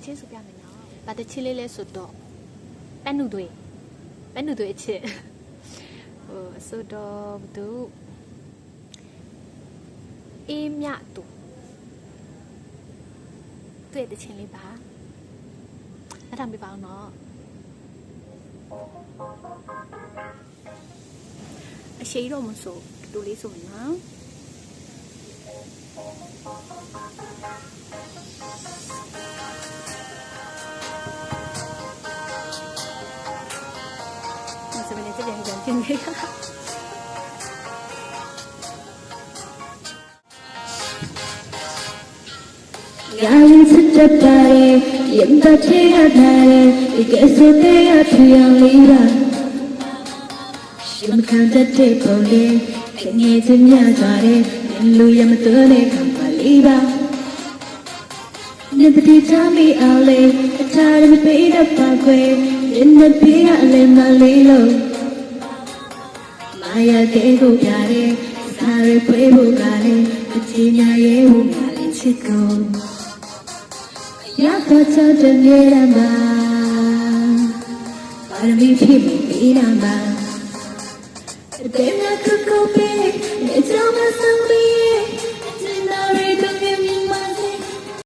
ချင်းဆိုပြမယ်နော်ဗာတချင်းလေးလဲဆိုတော့ပန်းနုတွေအချစ်ဆိုတော့သူအေးမြတူတွေ့တဲ့ချင်းလေးပါအဲ့ဒါမပြပါအောင်နော်အရှိတော့မဆိုတူလေးဆိုမယ်နော်这边这边一点进去。压力是这大的，眼巴天涯大的，一个手的要去养里吧。什么看着这口的，看你怎样抓的，连路也没得的看法里吧。你的地上没熬嘞，他人背的发灰，人的皮啊累嘛累喽。မာယာကေကိုပြတယ်စားရဖွေးဖို့ကလည်းအချင်းညာရဲ့ဟိုငါလည်းချစ်ကုန်ရောက်တော့တဲ့နေရမှာပါရမီဖြစ်ပြီးတာမှာတဲ့ငါကိုပေးနေကြောင်မဆုံး